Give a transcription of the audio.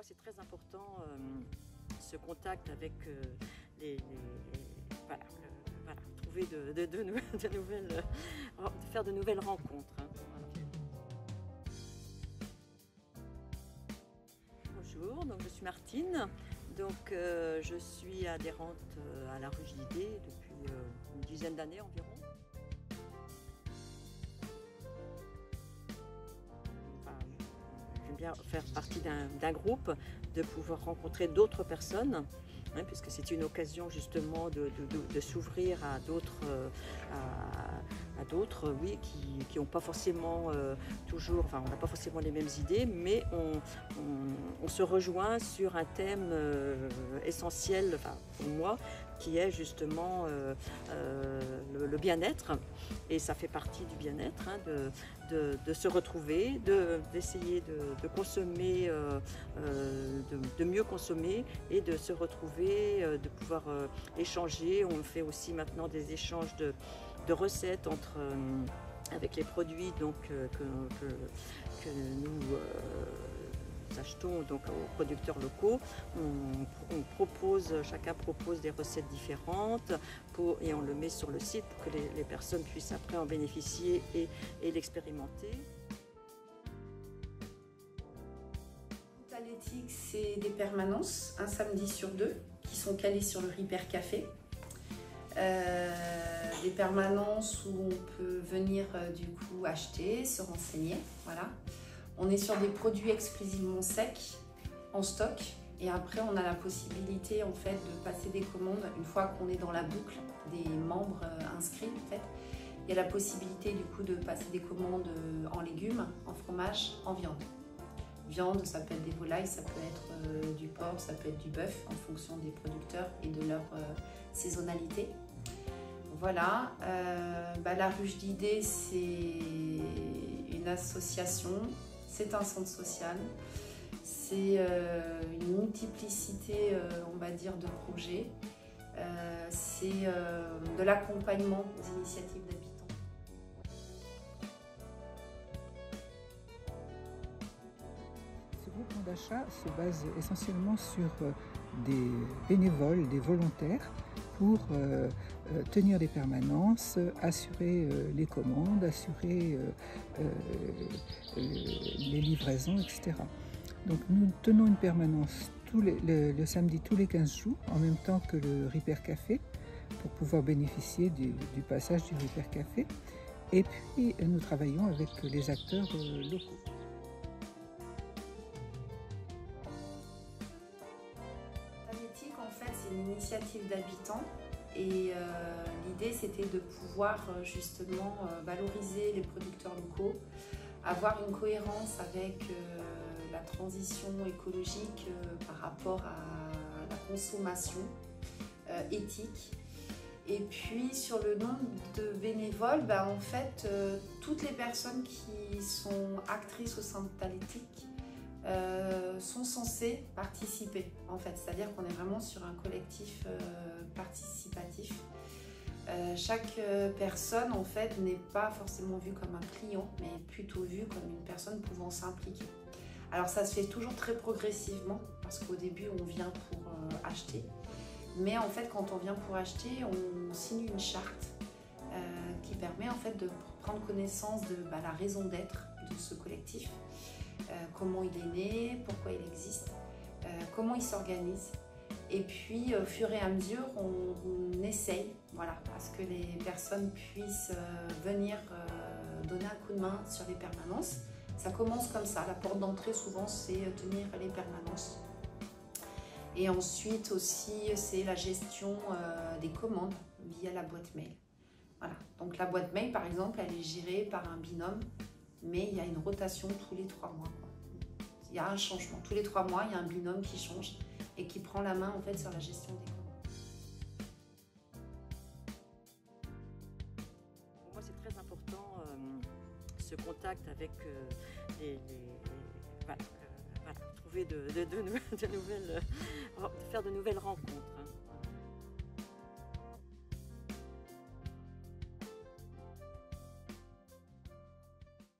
c'est très important ce contact avec voilà, trouver de nouvelles, faire de nouvelles rencontres. Hein, voilà. Bonjour, donc je suis Martine, donc je suis adhérente à la Ruche d'Idées depuis une dizaine d'années environ. J'aime bien faire partie d'un groupe, de pouvoir rencontrer d'autres personnes, hein, puisque c'est une occasion justement de s'ouvrir à d'autres, oui, qui n'ont pas forcément toujours, enfin on n'a pas forcément les mêmes idées, mais on se rejoint sur un thème essentiel, enfin, pour moi, qui est justement le bien-être, et ça fait partie du bien-être, hein, de se retrouver, d'essayer de consommer, de mieux consommer et de se retrouver, de pouvoir échanger. On fait aussi maintenant des échanges de recettes avec les produits donc, que nous achetons donc aux producteurs locaux. Chacun propose des recettes différentes et on le met sur le site pour que les personnes puissent après en bénéficier et l'expérimenter. L'éthique, c'est des permanences, un samedi sur deux, qui sont calées sur le Ripper Café. Des permanences où on peut venir du coup acheter, se renseigner, voilà. On est sur des produits exclusivement secs, en stock, et après on a la possibilité en fait de passer des commandes une fois qu'on est dans la boucle des membres inscrits en fait. Il y a la possibilité du coup de passer des commandes en légumes, en fromage, en viande. Viande, ça peut être des volailles, ça peut être du porc, ça peut être du bœuf en fonction des producteurs et de leur saisonnalité. Voilà, la Ruche d'Idées, c'est une association, c'est un centre social, c'est une multiplicité, on va dire, de projets, c'est de l'accompagnement aux initiatives d'habitants. Ce groupement d'achat se base essentiellement sur des bénévoles, des volontaires pour tenir des permanences, assurer les commandes, assurer les livraisons, etc. Donc nous tenons une permanence le samedi tous les 15 jours, en même temps que le Ripper Café, pour pouvoir bénéficier du passage du Ripper Café. Et puis nous travaillons avec les acteurs locaux. L'éthique, en fait, c'est une initiative d'habitants et l'idée c'était de pouvoir justement valoriser les producteurs locaux, avoir une cohérence avec la transition écologique par rapport à la consommation éthique. Et puis sur le nombre de bénévoles, en fait, toutes les personnes qui sont actrices au sein de Taléthique sont censées participer, en fait. C'est-à-dire qu'on est vraiment sur un collectif participatif. Chaque personne, en fait, n'est pas forcément vue comme un client, mais plutôt vue comme une personne pouvant s'impliquer. Alors ça se fait toujours très progressivement, parce qu'au début, on vient pour acheter. Mais en fait, quand on vient pour acheter, on signe une charte qui permet en fait de prendre connaissance de la raison d'être de ce collectif, comment il est né, pourquoi il existe, comment il s'organise. Et puis, au fur et à mesure, on essaye, voilà, à ce que les personnes puissent venir donner un coup de main sur les permanences. Ça commence comme ça. La porte d'entrée, souvent, c'est tenir les permanences. Et ensuite aussi, c'est la gestion des commandes via la boîte mail. Voilà. Donc la boîte mail, par exemple, elle est gérée par un binôme, mais il y a une rotation tous les 3 mois. Il y a un changement. Tous les 3 mois, il y a un binôme qui change et qui prend la main en fait sur la gestion des commandes. Pour moi, c'est très important ce contact avec trouver faire de nouvelles rencontres. Hein.